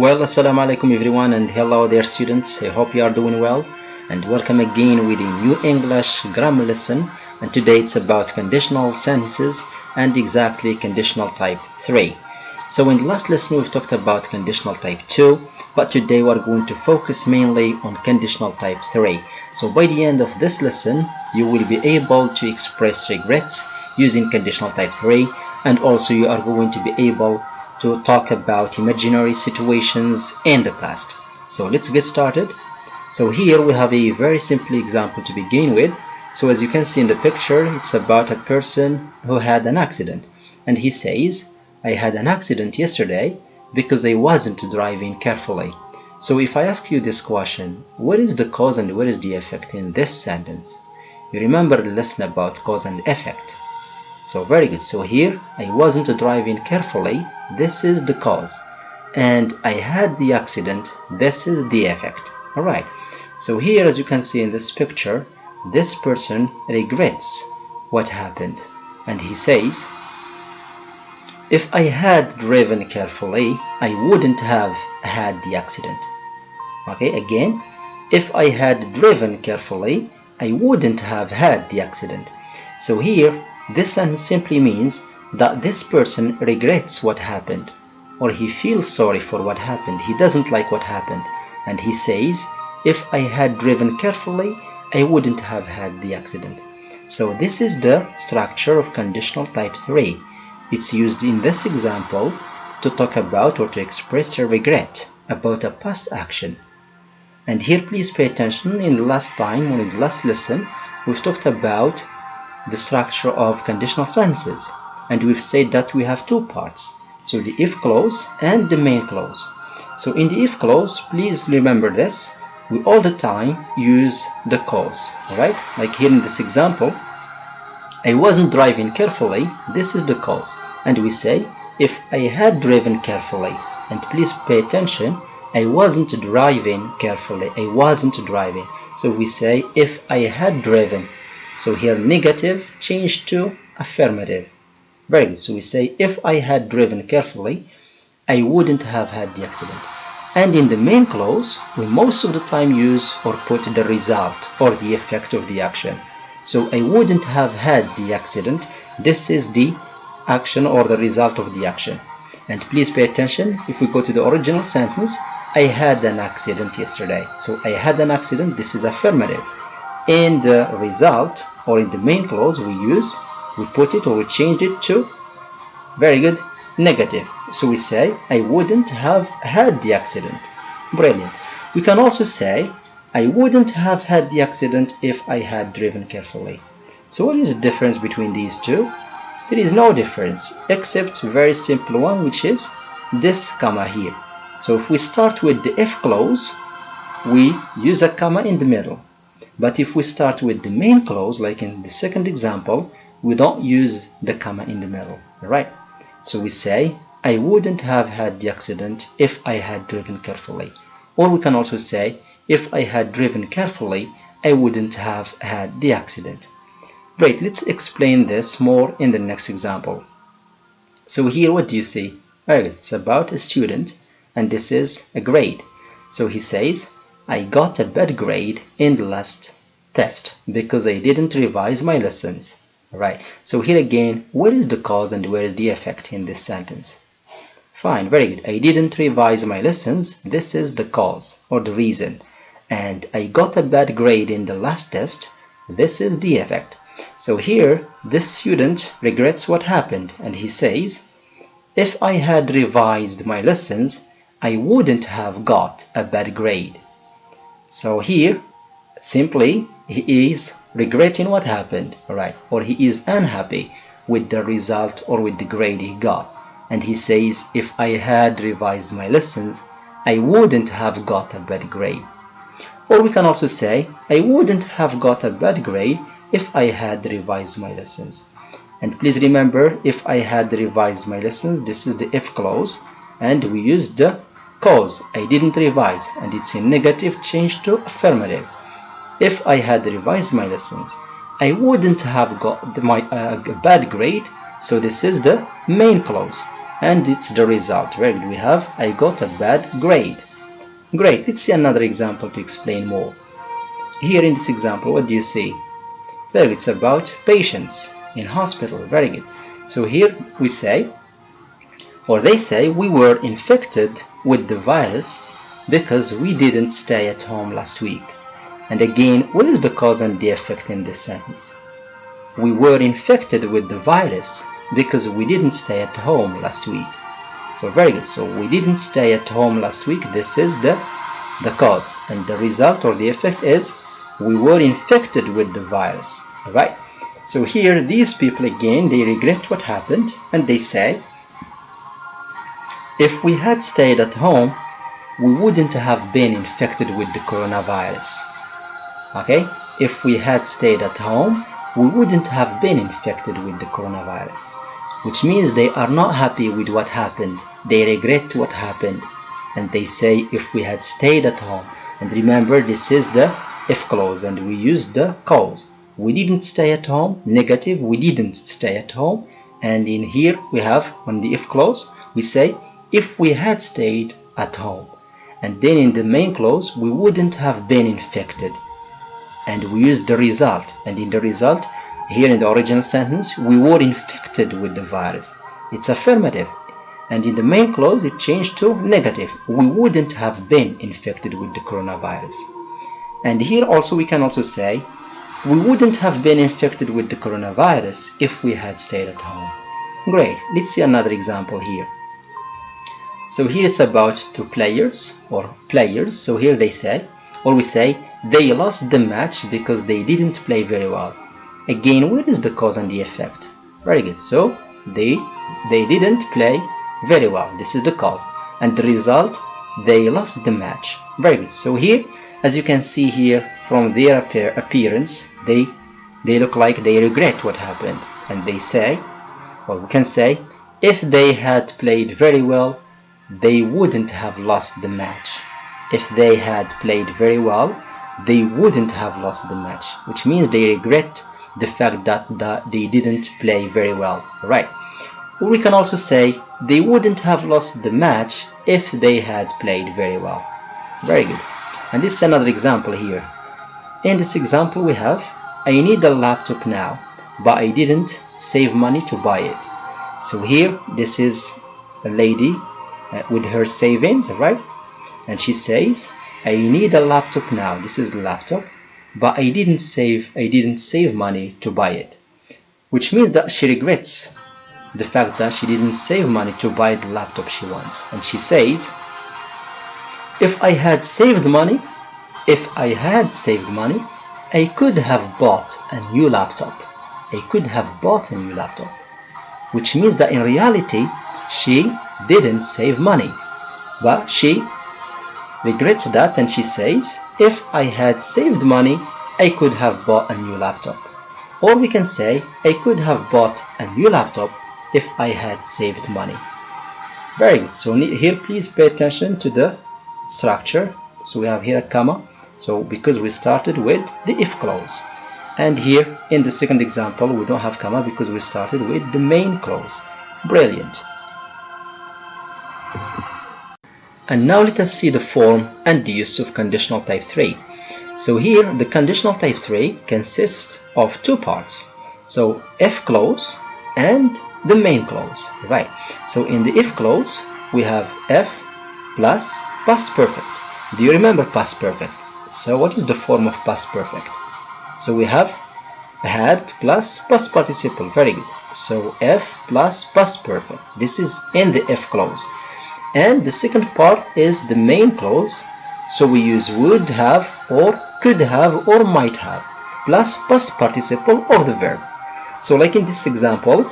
Well, assalamu alaikum everyone, and hello dear students. I hope you are doing well, and welcome again with a new English grammar lesson. And today it's about conditional sentences and exactly conditional type 3. So in the last lesson we've talked about conditional type 2, but today we're going to focus mainly on conditional type 3. So by the end of this lesson you will be able to express regrets using conditional type 3, and also you are going to be able to talk about imaginary situations in the past. So let's get started. So here we have a very simple example to begin with. So as you can see in the picture, it's about a person who had an accident, and he says, I had an accident yesterday because I wasn't driving carefully. So if I ask you this question, what is the cause and what is the effect in this sentence? You remember the lesson about cause and effect. So very good. So here, I wasn't driving carefully, this is the cause, and I had the accident, this is the effect. Alright, so here as you can see in this picture, this person regrets what happened, and he says, if I had driven carefully, I wouldn't have had the accident. Okay, again, if I had driven carefully, I wouldn't have had the accident. So here, this sentence simply means that this person regrets what happened, or he feels sorry for what happened. He doesn't like what happened, and he says, if I had driven carefully, I wouldn't have had the accident. So this is the structure of conditional type 3. It's used in this example to talk about or to express a regret about a past action. And here please pay attention, in the last time, or in the last lesson, we've talked about the structure of conditional sentences, and we've said that we have two parts, so the if clause and the main clause. So in the if clause, please remember this, we all the time use the cause. Alright, like here in this example, I wasn't driving carefully, this is the cause, and we say if I had driven carefully, and please pay attention, I wasn't driving carefully, I wasn't driving, so we say if I had driven. So here negative changed to affirmative. Very good. So we say if I had driven carefully, I wouldn't have had the accident. And in the main clause, we most of the time use or put the result or the effect of the action. So I wouldn't have had the accident. This is the action or the result of the action. And please pay attention, if we go to the original sentence, I had an accident yesterday. So I had an accident, this is affirmative. In the result or in the main clause we put it or we changed it to, very good, negative. So we say I wouldn't have had the accident. Brilliant. We can also say I wouldn't have had the accident if I had driven carefully. So what is the difference between these two? There is no difference except a very simple one, which is this comma here. So if we start with the if clause, we use a comma in the middle. But if we start with the main clause, like in the second example, we don't use the comma in the middle, right? So we say, I wouldn't have had the accident if I had driven carefully. Or we can also say, if I had driven carefully, I wouldn't have had the accident. Great, let's explain this more in the next example. So here, what do you see? Very good, it's about a student, and this is a grade. So he says, I got a bad grade in the last test because I didn't revise my lessons. Right, so here again, where is the cause and where is the effect in this sentence? Fine, very good. I didn't revise my lessons, this is the cause or the reason. And I got a bad grade in the last test, this is the effect. So here, this student regrets what happened, and he says, if I had revised my lessons, I wouldn't have got a bad grade. So here, simply, he is regretting what happened, right? Or he is unhappy with the result or with the grade he got. And he says, if I had revised my lessons, I wouldn't have got a bad grade. Or we can also say, I wouldn't have got a bad grade if I had revised my lessons. And please remember, if I had revised my lessons, this is the if clause, and we use the cause, I didn't revise, and it's in negative change to affirmative. If I had revised my lessons, I wouldn't have got my bad grade, so this is the main clause. and it's the result. Very good. We have I got a bad grade. Great. Let's see another example to explain more. Here in this example, what do you see? Well, it's about patients in hospital. Very good. So here we say, or they say, we were infected with the virus because we didn't stay at home last week. And again, what is the cause and the effect in this sentence? We were infected with the virus because we didn't stay at home last week. So very good. So we didn't stay at home last week. This is the cause, and the result or the effect is we were infected with the virus. Alright, so here these people again, they regret what happened, and they say, if we had stayed at home, we wouldn't have been infected with the coronavirus. Okay, if we had stayed at home, we wouldn't have been infected with the coronavirus, which means they are not happy with what happened. They regret what happened, and they say if we had stayed at home. And remember, this is the if clause, and we use the cause. We didn't stay at home, negative, we didn't stay at home. And in here we have, on the if clause, we say if we had stayed at home. And then in the main clause, we wouldn't have been infected. And we use the result, and in the result, here in the original sentence, we were infected with the virus. It's affirmative. And in the main clause, it changed to negative. We wouldn't have been infected with the coronavirus. And here also, we can also say, we wouldn't have been infected with the coronavirus if we had stayed at home. Great. Let's see another example here. So here it's about two players, or players. So here they say, or we say, they lost the match because they didn't play very well. Again, where is the cause and the effect? Very good. So they didn't play very well. This is the cause. And the result, they lost the match. Very good. So here, as you can see here from their appearance, they look like they regret what happened. And they say, or we can say, if they had played very well, they wouldn't have lost the match. If they had played very well, they wouldn't have lost the match, which means they regret the fact that they didn't play very well. Right. Or we can also say they wouldn't have lost the match if they had played very well. Very good. And this is another example here. In this example we have, I need a laptop now, but I didn't save money to buy it. So here, this is a lady with her savings, right? And she says, I need a laptop now. This is the laptop, but I didn't save money to buy it. Which means that she regrets the fact that she didn't save money to buy the laptop she wants. And she says, if I had saved money, I could have bought a new laptop. Which means that in reality, she didn't save money. But she regrets that, and she says, if I had saved money, I could have bought a new laptop. Or we can say, I could have bought a new laptop if I had saved money. Very good. So here please pay attention to the structure. So we have here a comma. So because we started with the if clause. And here in the second example we don't have comma because we started with the main clause. Brilliant. And now let us see the form and the use of conditional type 3. So here the conditional type 3 consists of two parts. So if clause and the main clause, right? So in the if clause we have if plus past perfect. Do you remember past perfect? So what is the form of past perfect? So we have had plus past participle. Very good. So if plus past perfect. This is in the if clause. And the second part is the main clause. So we use would have or could have or might have plus past participle of the verb. So like in this example,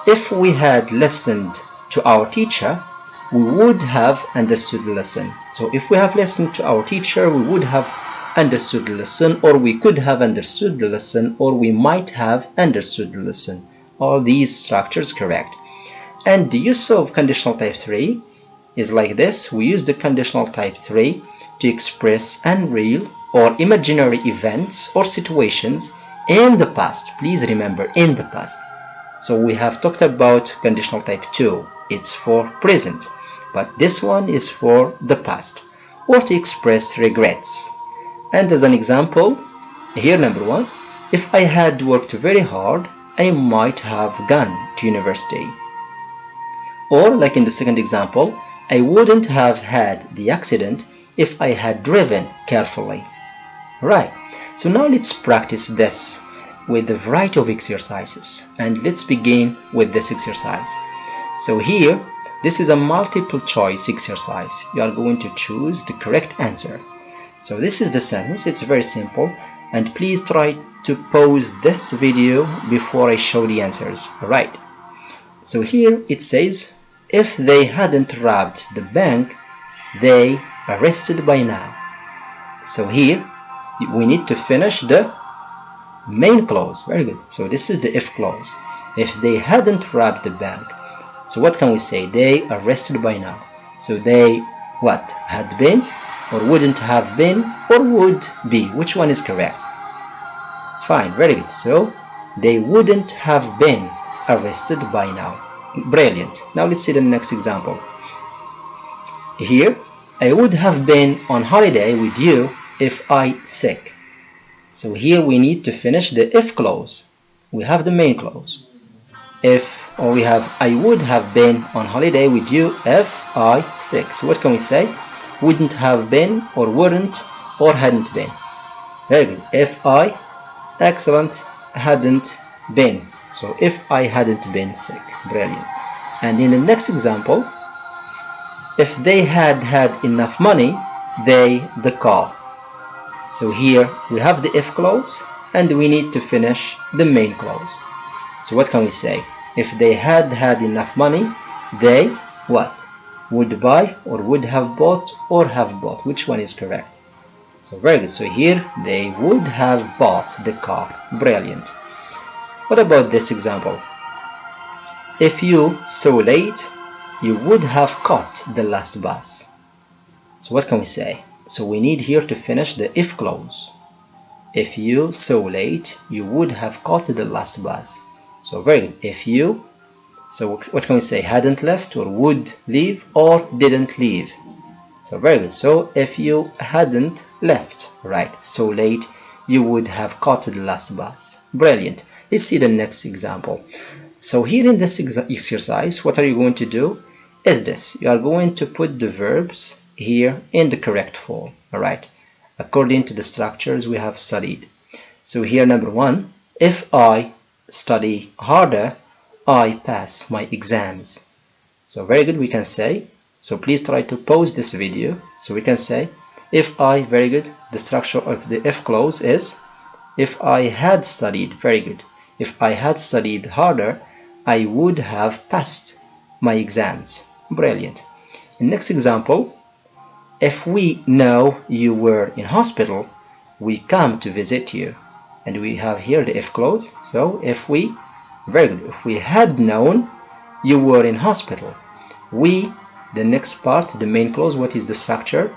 if we had listened to our teacher, we would have understood the lesson. So if we have listened to our teacher, we would have understood the lesson, or we could have understood the lesson, or we might have understood the lesson. All these structures correct. And the use of conditional type 3 is like this. We use the conditional type 3 to express unreal or imaginary events or situations in the past. Please remember, in the past. So we have talked about conditional type 2. It's for present, but this one is for the past, or to express regrets. And as an example, here number 1, if I had worked very hard, I might have gone to university. Or like in the second example, I wouldn't have had the accident if I had driven carefully. Right, so now let's practice this with a variety of exercises, and let's begin with this exercise. So here, this is a multiple choice exercise. You are going to choose the correct answer. So this is the sentence. It's very simple, and please try to pause this video before I show the answers. Alright, so here it says, if they hadn't robbed the bank, they arrested by now. So here we need to finish the main clause. Very good. So this is the if clause. If they hadn't robbed the bank, so what can we say? They arrested by now. So they what? Had been, or wouldn't have been, or would be. Which one is correct? Fine, very good. So they wouldn't have been arrested by now. Brilliant. Now let's see the next example. Here, I would have been on holiday with you if I sick. So here we need to finish the if clause. We have the main clause. If, or we have, I would have been on holiday with you if I sick. So what can we say? Wouldn't have been, or wouldn't, or hadn't been. Very good. If I, excellent, hadn't been. So if I hadn't been sick. Brilliant. And in the next example, if they had had enough money, they the car. So here we have the if clause, and we need to finish the main clause. So what can we say? If they had had enough money, they what? Would buy, or would have bought, or have bought. Which one is correct? So very good. So here they would have bought the car. Brilliant. What about this example? If you so late, you would have caught the last bus. So what can we say? So we need here to finish the if clause. If you so late, you would have caught the last bus. So very good. If you, so what can we say? Hadn't left, or would leave, or didn't leave. So very good. So if you hadn't left, right, so late, you would have caught the last bus. Brilliant. Let's see the next example. So here in this exercise, what are you going to do? Is this. You are going to put the verbs here in the correct form. Alright, according to the structures we have studied. So here number 1, if I study harder, I pass my exams. So very good, we can say. So please try to pause this video. So we can say, if I, very good, the structure of the if clause is, if I had studied, very good, if I had studied harder, I would have passed my exams. Brilliant. The next example, if we know you were in hospital, we come to visit you. And we have here the if clause. So if we, very good, if we had known you were in hospital, we, the next part, the main clause, what is the structure?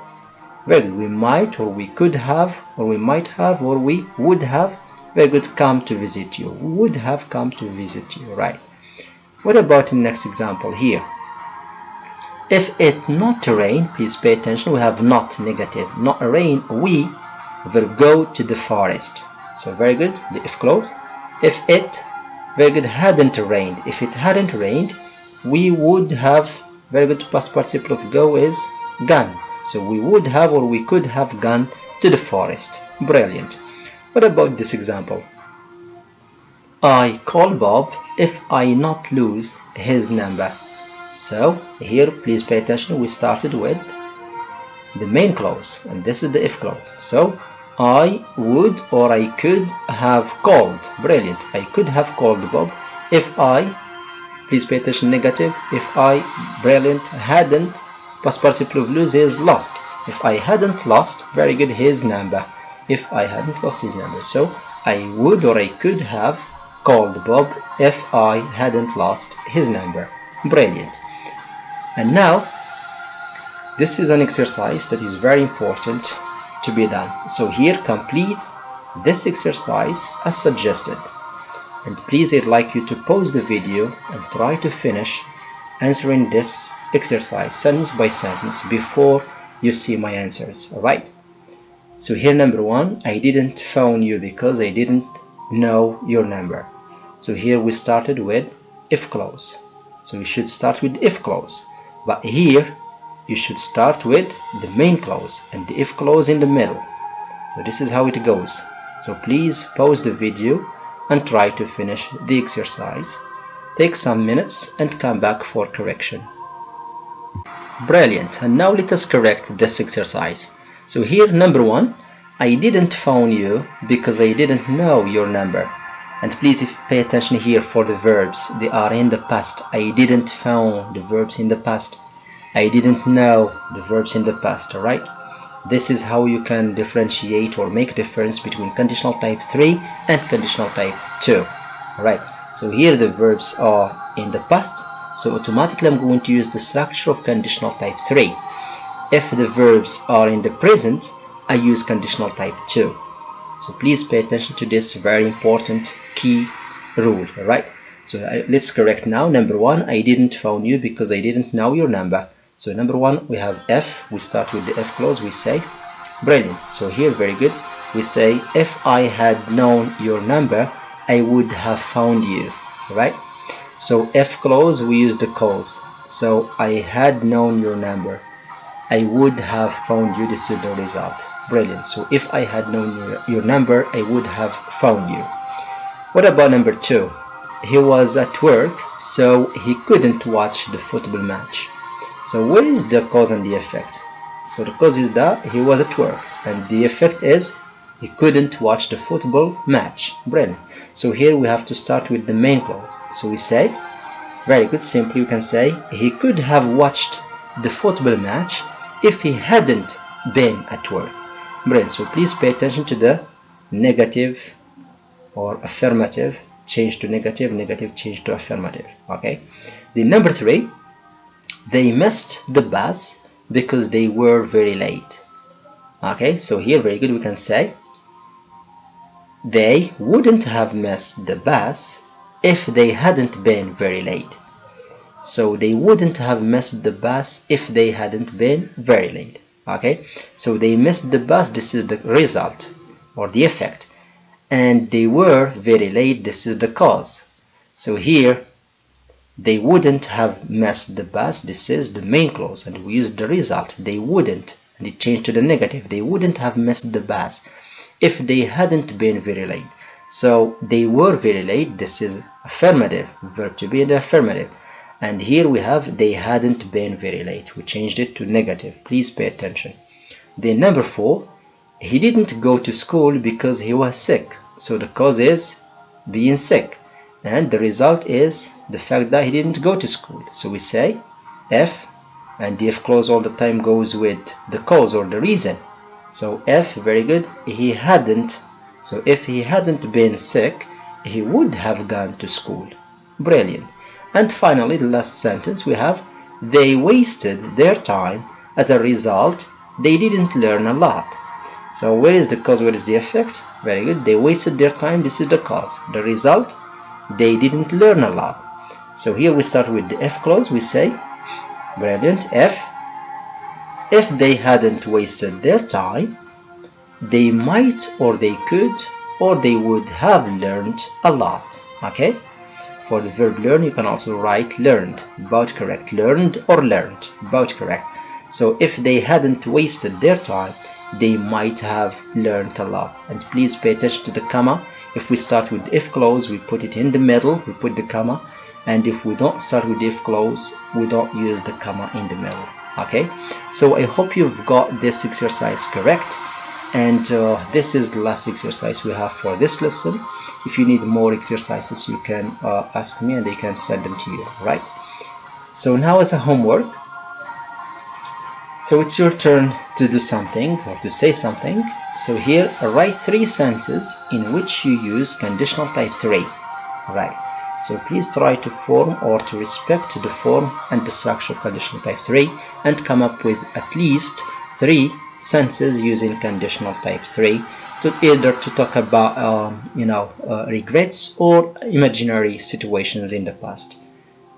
Very good, we might, or we could have, or we might have, or we would have, very good, come to visit you. We would have come to visit you, right? What about the next example here? If it not rain, please pay attention, we have not negative. Not rain, we will go to the forest. So very good, the if clause. If it, very good, hadn't rained. If it hadn't rained, we would have, very good, past participle of go is gone. So we would have, or we could have gone to the forest. Brilliant. What about this example? I call Bob if I not lose his number. So here please pay attention, we started with the main clause, and this is the if clause. So I would, or I could have called. Brilliant. I could have called Bob if I, please pay attention, negative, if I, brilliant, hadn't, past participle of lose is lost. If I hadn't lost, very good, his number. If I hadn't lost his number. So I would, or I could have called Bob if I hadn't lost his number. Brilliant. And now this is an exercise that is very important to be done. So here complete this exercise as suggested. And please, I'd like you to pause the video and try to finish answering this exercise sentence by sentence before you see my answers. Alright? So here number 1, I didn't phone you because I didn't know your number. So here we started with if clause. So you should start with the if clause. But here you should start with the main clause and the if clause in the middle. So this is how it goes. So please pause the video and try to finish the exercise. Take some minutes and come back for correction. Brilliant. And now let us correct this exercise. So here number 1, I didn't phone you because I didn't know your number. And please pay attention here for the verbs. They are in the past. I didn't phone, the verbs in the past. I didn't know, the verbs in the past. Alright? This is how you can differentiate or make a difference between conditional type 3 and conditional type 2. Alright? So here the verbs are in the past. So automatically I'm going to use the structure of conditional type 3. If the verbs are in the present, I use conditional type 2. So please pay attention to this very important key rule. Alright? So let's correct now. Number 1, I didn't phone you because I didn't know your number. So number 1, we have if. We start with the if clause. We say, brilliant. So here, very good. We say, if I had known your number, I would have found you. Right? So if clause, we use the cause. So I had known your number, I would have found you. This is the result. Brilliant. So if I had known your number, I would have found you. What about number 2? He was at work, so he couldn't watch the football match. So where is the cause and the effect? So the cause is that he was at work, and the effect is he couldn't watch the football match. Brilliant. So here we have to start with the main clause. So we say, very good, simply you can say, he could have watched the football match if he hadn't been at work. Brilliant. So please pay attention to the negative or affirmative, change to negative, negative change to affirmative. Okay. The number 3, they missed the bus because they were very late. Okay, so here, very good, we can say, they wouldn't have missed the bus if they hadn't been very late. So they wouldn't have missed the bus if they hadn't been very late. Okay, so they missed the bus, this is the result or the effect, and they were very late, this is the cause. So here, they wouldn't have missed the bus, this is the main clause, and we use the result, they wouldn't, and it changed to the negative, they wouldn't have missed the bus if they hadn't been very late. So they were very late, this is affirmative, verb to be in the affirmative, and here we have they hadn't been very late, we changed it to negative. Please pay attention. Then number 4, he didn't go to school because he was sick. So the cause is being sick, and the result is the fact that he didn't go to school. So we say if, and the if clause all the time goes with the cause or the reason. So if, very good, he hadn't, so if he hadn't been sick, he would have gone to school. Brilliant. And finally, the last sentence we have, they wasted their time, as a result they didn't learn a lot. So where is the cause, where is the effect? Very good, they wasted their time, this is the cause. The result, they didn't learn a lot. So here we start with the if clause. We say, brilliant, if they hadn't wasted their time, they might, or they could, or they would have learned a lot. Okay, for the verb learn, you can also write learned, both correct, learned or learned, both correct. So if they hadn't wasted their time, they might have learned a lot. And please pay attention to the comma. If we start with the if clause, we put it in the middle, we put the comma, and if we don't start with the if clause, we don't use the comma in the middle. Okay, so I hope you've got this exercise correct, and this is the last exercise we have for this lesson. If you need more exercises, you can ask me and I can send them to you. Right, so now as a homework, so it's your turn to do something or to say something. So here, write 3 sentences in which you use conditional type 3. Right. So please try to form or to respect the form and the structure of conditional type 3 and come up with at least 3 sentences using conditional type 3 either to talk about regrets or imaginary situations in the past.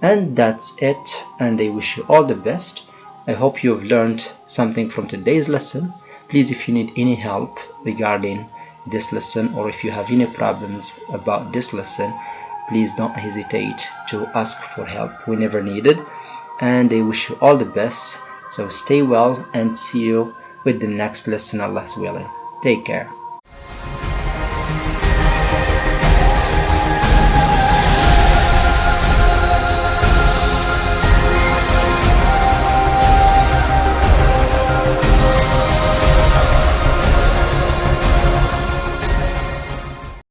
And that's it, and I wish you all the best. I hope you've learned something from today's lesson. Please, if you need any help regarding this lesson, or if you have any problems about this lesson, please don't hesitate to ask for help whenever needed. And I wish you all the best. So stay well and see you with the next lesson, Allah's willing. Take care.